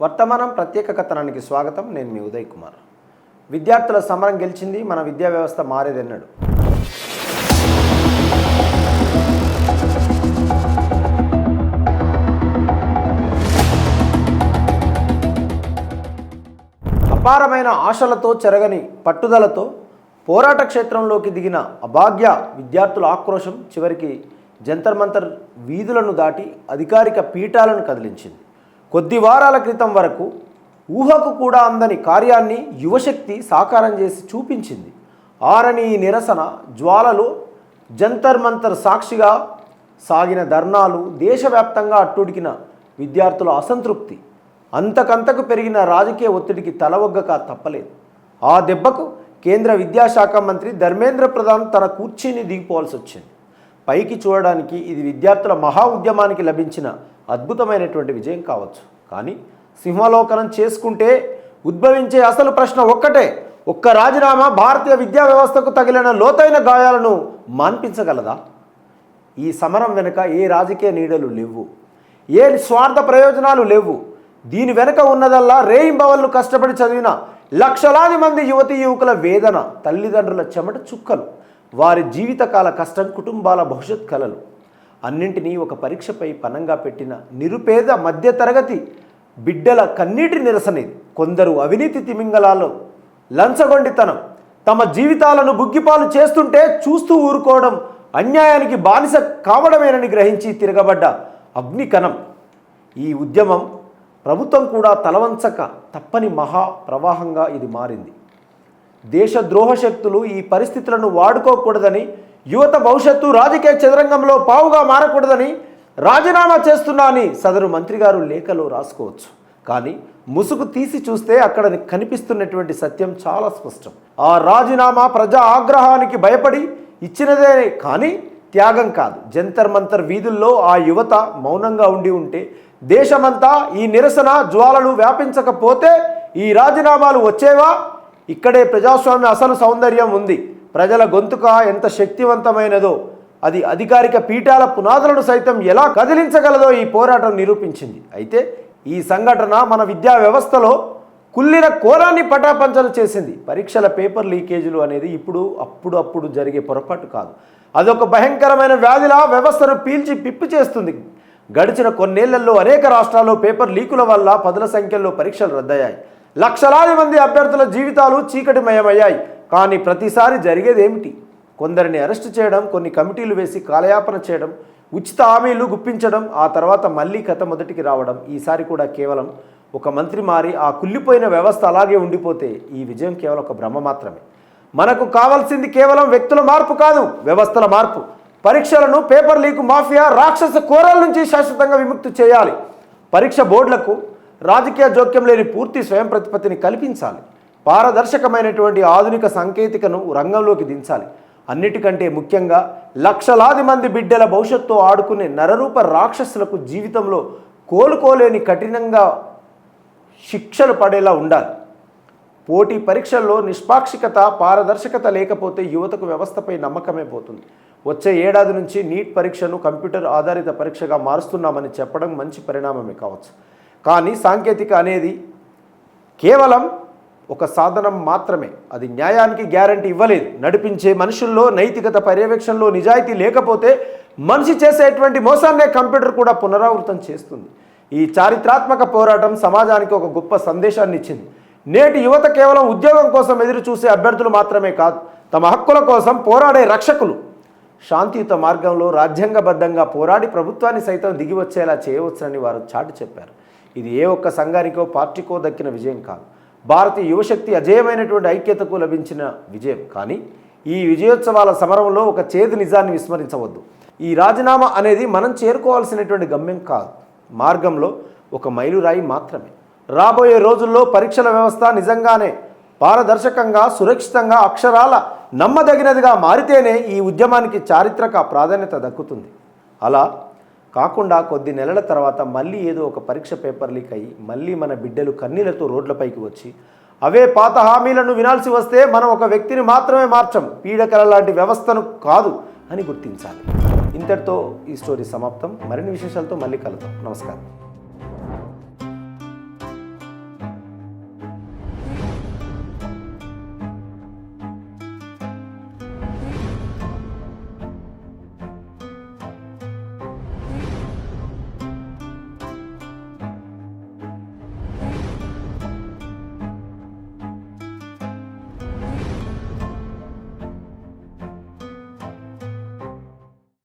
వర్తమానం ప్రత్యేక కథనానికి స్వాగతం. నేను మీ ఉదయ్ కుమార్. విద్యార్థుల సమరం గెలిచింది, మన విద్యా వ్యవస్థ మారేదన్నాడు. అపారమైన ఆశలతో చెరగని పట్టుదలతో పోరాట క్షేత్రంలోకి దిగిన అభాగ్య విద్యార్థుల ఆక్రోశం చివరికి జంతర్ మంతర్ వీధులను దాటి అధికారిక పీఠాలను కదిలించింది. కొద్ది వారాల క్రితం వరకు ఊహకు కూడా అందని కార్యాన్ని యువశక్తి సాకారం చేసి చూపించింది. ఆరని ఈ నిరసన జ్వాలలు జంతర్ మంతర్ సాక్షిగా సాగిన ధర్నాలు, దేశవ్యాప్తంగా అట్టుడికిన విద్యార్థుల అసంతృప్తి, అంతకంతకు పెరిగిన రాజకీయ ఒత్తిడికి తలవొగ్గక తప్పలేదు. ఆ దెబ్బకు కేంద్ర విద్యాశాఖ మంత్రి ధర్మేంద్ర ప్రధాన్ తన కుర్చీని దిగిపోవాల్సి వచ్చింది. పైకి చూడడానికి ఇది విద్యార్థుల మహా ఉద్యమానికి లభించిన అద్భుతమైనటువంటి విజయం కావచ్చు. కానీ సింహావలోకనం చేసుకుంటే ఉద్భవించే అసలు ప్రశ్న ఒక్కటే: ఒక్క రాజీనామా భారతీయ విద్యా వ్యవస్థకు తగిలిన లోతైన గాయాలను మాన్పించగలదా? ఈ సమరం వెనుక ఏ రాజకీయ నీడలు లేవు, ఏ స్వార్థ ప్రయోజనాలు లేవు. దీని వెనుక ఉన్నదల్లా రేయింబవళ్ళు కష్టపడి చదివిన లక్షలాది మంది యువతీ యువకుల వేదన, తల్లిదండ్రుల చెమట చుక్కలు, వారి జీవితకాల కష్టం, కుటుంబాల భవిష్యత్ కలలు అన్నింటినీ ఒక పరీక్షపై పనంగా పెట్టిన నిరుపేద మధ్యతరగతి బిడ్డల కన్నీటి నిరసనేది. కొందరు అవినీతి తిమింగలాలు లంచగొండితనం తమ జీవితాలను బుగ్గిపాలు చేస్తుంటే చూస్తూ ఊరుకోవడం అన్యాయానికి బానిస కావడమేనని గ్రహించి తిరగబడ్డ అగ్నికణం. ఈ ఉద్యమం ప్రభుత్వం కూడా తలవంచక తప్పని మహా ప్రవాహంగా ఇది మారింది. దేశద్రోహ శక్తులు ఈ పరిస్థితులను వాడుకోకూడదని, యువత భవిష్యత్తు రాజకీయ చదరంగంలో పావుగా మారకూడదని రాజీనామా చేస్తున్నా అని సదరు మంత్రి గారు లేఖలో రాసుకోవచ్చు. కానీ ముసుగు తీసి చూస్తే అక్కడ కనిపిస్తున్నటువంటి సత్యం చాలా స్పష్టం. ఆ రాజీనామా ప్రజా ఆగ్రహానికి భయపడి ఇచ్చినదే కానీ త్యాగం కాదు. జంతర్ మంతర్ వీధుల్లో ఆ యువత మౌనంగా ఉంటే దేశమంతా ఈ నిరసన జ్వాలలు వ్యాపించకపోతే ఈ రాజీనామాలు వచ్చేవా? ఇక్కడే ప్రజాస్వామ్య అసలు సౌందర్యం ఉంది. ప్రజల గొంతుక ఎంత శక్తివంతమైనదో, అది అధికారిక పీఠాల పునాదులను సైతం ఎలా కదిలించగలదో ఈ పోరాటం నిరూపించింది. అయితే ఈ సంఘటన మన విద్యా వ్యవస్థలో కుళ్ళిన కోరాన్ని పటాపంచలు చేసింది. పరీక్షల పేపర్ లీకేజీలు అనేది అప్పుడు జరిగే పొరపాటు కాదు. అదొక భయంకరమైన వ్యాధిలా వ్యవస్థను పీల్చి పిప్పి చేస్తుంది. గడిచిన కొన్నేళ్లలో అనేక రాష్ట్రాల్లో పేపర్ లీకుల వల్ల పదుల సంఖ్యలో పరీక్షలు రద్దయ్యాయి. లక్షలాది మంది అభ్యర్థుల జీవితాలు చీకటిమయమయ్యాయి. కానీ ప్రతిసారి జరిగేది ఏమిటి? కొందరిని అరెస్టు చేయడం, కొన్ని కమిటీలు వేసి కాలయాపన చేయడం, ఉచిత హామీలు గుప్పించడం, ఆ తర్వాత మళ్ళీ కథ మొదటికి రావడం. ఈసారి కూడా కేవలం ఒక మంత్రి మారి ఆ కుళ్ళిపోయిన వ్యవస్థ అలాగే ఉండిపోతే ఈ విజయం కేవలం ఒక భ్రమ మాత్రమే. మనకు కావాల్సింది కేవలం వ్యక్తుల మార్పు కాదు, వ్యవస్థల మార్పు. పరీక్షలను పేపర్ లీకు మాఫియా రాక్షస కోరల నుంచి శాశ్వతంగా విముక్తి చేయాలి. పరీక్ష బోర్డులకు రాజకీయ జోక్యం లేని పూర్తి స్వయం ప్రతిపత్తిని కల్పించాలి. పారదర్శకమైనటువంటి ఆధునిక సాంకేతికను రంగంలోకి దించాలి. అన్నిటికంటే ముఖ్యంగా లక్షలాది మంది బిడ్డల భవిష్యత్తు ఆడుకునే నరరూప రాక్షసులకు జీవితంలో కోలుకోలేని కఠినంగా శిక్షలు పడేలా ఉండాలి. పోటీ పరీక్షల్లో నిష్పాక్షికత, పారదర్శకత లేకపోతే యువతకు వ్యవస్థపై నమ్మకమే పోతుంది. వచ్చే ఏడాది నుంచి నీట్ పరీక్షను కంప్యూటర్ ఆధారిత పరీక్షగా మారుస్తున్నామని చెప్పడం మంచి పరిణామమే కావచ్చు. కానీ సాంకేతిక అనేది కేవలం ఒక సాధనం మాత్రమే. అది న్యాయానికి గ్యారంటీ ఇవ్వలేదు. నడిపించే మనుషుల్లో నైతికత, పర్యవేక్షణలో నిజాయితీ లేకపోతే మనిషి చేసేటువంటి మోసాన్నే కంప్యూటర్ కూడా పునరావృతం చేస్తుంది. ఈ చారిత్రాత్మక పోరాటం సమాజానికి ఒక గొప్ప సందేశాన్ని ఇచ్చింది. నేటి యువత కేవలం ఉద్యోగం కోసం ఎదురు చూసే అభ్యర్థులు మాత్రమే కాదు, తమ హక్కుల కోసం పోరాడే రక్షకులు. శాంతియుత మార్గంలో రాజ్యాంగబద్ధంగా పోరాడి ప్రభుత్వాన్ని సైతం దిగివచ్చేలా చేయవచ్చునని వారు చాటి చెప్పారు. ఇది ఏ ఒక్క సంఘానికో పార్టీకో దక్కిన విజయం కాదు, భారతీయ యువశక్తి అజేయమైనటువంటి ఐక్యతకు లభించిన విజయం. కానీ ఈ విజయోత్సవాల సమరంలో ఒక చేదు నిజాన్ని విస్మరించవద్దు. ఈ రాజీనామా అనేది మనం చేరుకోవాల్సినటువంటి గమ్యం కాదు, మార్గంలో ఒక మైలురాయి మాత్రమే. రాబోయే రోజుల్లో పరీక్షల వ్యవస్థ నిజంగానే పారదర్శకంగా, సురక్షితంగా, అక్షరాల నమ్మదగినదిగా మారితేనే ఈ ఉద్యమానికి చారిత్రక ప్రాధాన్యత దక్కుతుంది. అలా కాకుండా కొద్ది నెలల తర్వాత మళ్ళీ ఏదో ఒక పరీక్ష పేపర్ లీక్ అయ్యి మళ్ళీ మన బిడ్డలు కన్నీళ్లతో రోడ్లపైకి వచ్చి అవే పాత హామీలను వినాల్సి వస్తే మనం ఒక వ్యక్తిని మాత్రమే మార్చం, పీడకల లాంటి వ్యవస్థను కాదు అని గుర్తించాలి. ఇంతటితో ఈ స్టోరీ సమాప్తం. మరిన్ని విశేషాలతో మళ్ళీ కలుద్దాం. నమస్కారం.